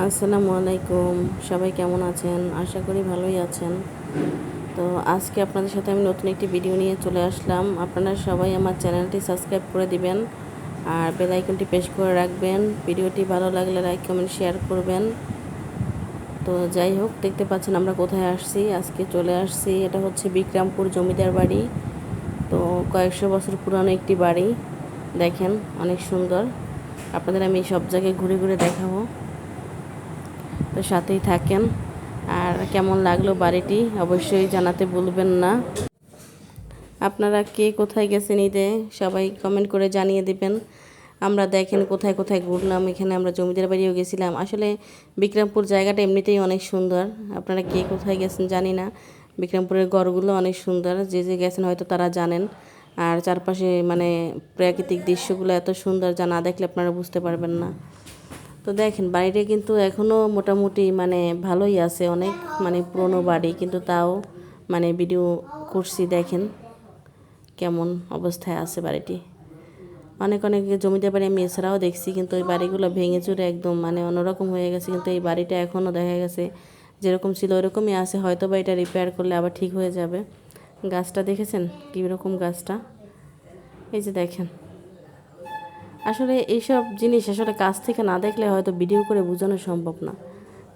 আসসালামু আলাইকুম। সবাই কেমন আছেন? আশা করি ভালোই আছেন। তো আজকে আপনাদের সাথে আমি নতুন একটি ভিডিও নিয়ে চলে আসলাম। আপনারা সবাই আমার চ্যানেলটি সাবস্ক্রাইব করে দিবেন আর বেল আইকনটি প্রেস করে রাখবেন। ভিডিওটি ভালো লাগলে লাইক কমেন্ট শেয়ার করবেন। তো যাই হোক, দেখতে পাচ্ছেন আমরা কোথায় আসছি। আজকে চলে আসছি, এটা হচ্ছে বিক্রমপুর জমিদার বাড়ি। তো কয়েকশো বছর পুরানো একটি বাড়ি, দেখেন অনেক সুন্দর। আপনাদের আমি সব জায়গায় ঘুরে ঘুরে দেখাবো, তো সাথেই থাকেন। আর কেমন লাগলো বাড়িটি অবশ্যই জানাতে ভুলবেন না। আপনারা কে কোথায় গেছেন ঈদে সবাই কমেন্ট করে জানিয়ে দিবেন। আমরা দেখেন কোথায় কোথায় ঘুরলাম। এখানে আমরা জমিদার বাড়িও গেছিলাম। আসলে বিক্রমপুর জায়গাটা এমনিতেই অনেক সুন্দর। আপনারা কে কোথায় গেছেন জানি না। বিক্রমপুরের গড়গুলো অনেক সুন্দর, যে যে গেছেন হয়তো তারা জানেন। আর চারপাশে মানে প্রাকৃতিক দৃশ্যগুলো এত সুন্দর, যা না দেখলে আপনারা বুঝতে পারবেন না। তো দেখেন বাড়িটা কিন্তু এখনও মোটামুটি মানে ভালোই আছে, অনেক মানে পুরনো বাড়ি, কিন্তু তাও মানে ভিডিও করছি, দেখেন কেমন অবস্থায় আছে বাড়িটি। অনেক অনেক জমিদার বাড়ি আমি এছাড়াও দেখছি, কিন্তু ওই বাড়িগুলো ভেঙে চুরে একদম মানে অন্যরকম হয়ে গেছে। কিন্তু এই বাড়িটা এখনও দেখা গেছে যেরকম ছিল ওরকমই আছে। হয়তো বা এটা রিপেয়ার করলে আবার ঠিক হয়ে যাবে। গাছটা দেখেছেন কীরকম গাছটা? এই যে দেখেন, আসলে এইসব জিনিস আসলে কাছ থেকে না দেখলে হয়তো ভিডিও করে বোঝানো সম্ভব না।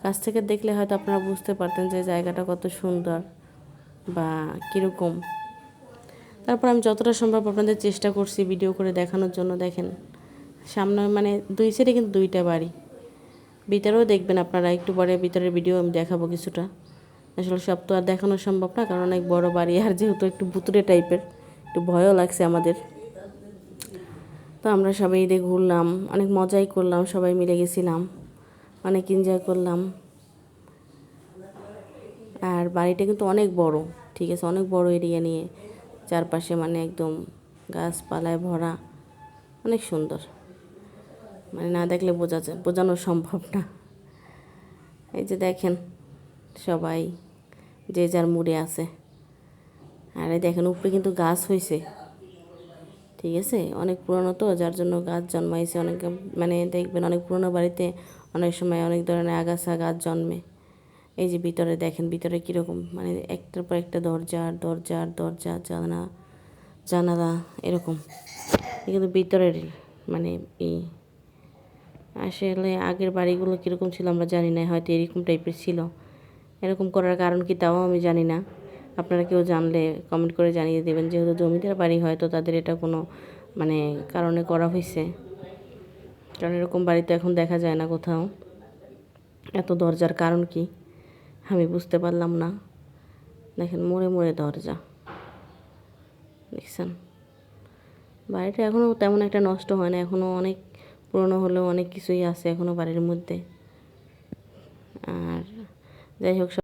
কাছ থেকে দেখলে হয়তো আপনারা বুঝতে পারতেন যে জায়গাটা কত সুন্দর বা কীরকম। তারপর আমি যতটা সম্ভব আপনাদের চেষ্টা করছি ভিডিও করে দেখানোর জন্য। দেখেন সামনে মানে দুই সাইডে কিন্তু দুইটা বাড়ি। ভিতরেও দেখবেন আপনারা, একটু পরে ভিতরের ভিডিও আমি দেখাবো কিছুটা। আসলে সব তো আর দেখানো সম্ভব না, কারণ অনেক বড় বাড়ি, আর যেহেতু একটু ভুতুরে টাইপের, একটু ভয়ও লাগছে আমাদের। তো আমরা সবাই ঈদে ঘুরলাম, অনেক মজাই করলাম, সবাই মিলে গেছিলাম, অনেক এনজয় করলাম। আর বাড়িটা কিন্তু অনেক বড়, ঠিক আছে, অনেক বড় এরিয়া নিয়ে, চারপাশে মানে একদম গাছপালায় ভরা, অনেক সুন্দর। মানে না দেখলে বোঝানো সম্ভব না। এই যে দেখেন সবাই যে যার মুডে আছে। আর এই দেখেন উপরে কিন্তু গাছ হয়েছে, ঠিক আছে, অনেক পুরনো তো, যার জন্য গাছ জন্মাইছে অনেক। মানে দেখবেন অনেক পুরনো বাড়িতে অনেক সময় অনেক ধরনের আগাছা গাছ জন্মে। এই যে ভিতরে দেখেন, ভিতরে কীরকম মানে একটার পর একটা দরজা জানালা এরকম। কিন্তু ভিতরের মানে এই আসলে আগের বাড়িগুলো কীরকম ছিল আমরা জানি না, হয়তো এরকম টাইপের ছিল। এরকম করার কারণ কি তাও আমি জানি না। আপনারা কেউ জানলে কমেন্ট করে জানিয়ে দেবেন। যেহেতু জমিদার বাড়ি, হয়তো তাদের এটা কোনো মানে কারণে করা হয়েছে, কারণ এরকম বাড়ি তো এখন দেখা যায় না কোথাও। এত দরজার কারণ কি আমি বুঝতে পারলাম না। দেখেন মোড়ে মোড়ে দরজা, দেখছেন। বাড়িটা এখনও তেমন একটা নষ্ট হয় না, এখনও অনেক পুরনো হলেও অনেক কিছুই আছে এখনও বাড়ির মধ্যে। আর যাই হোক।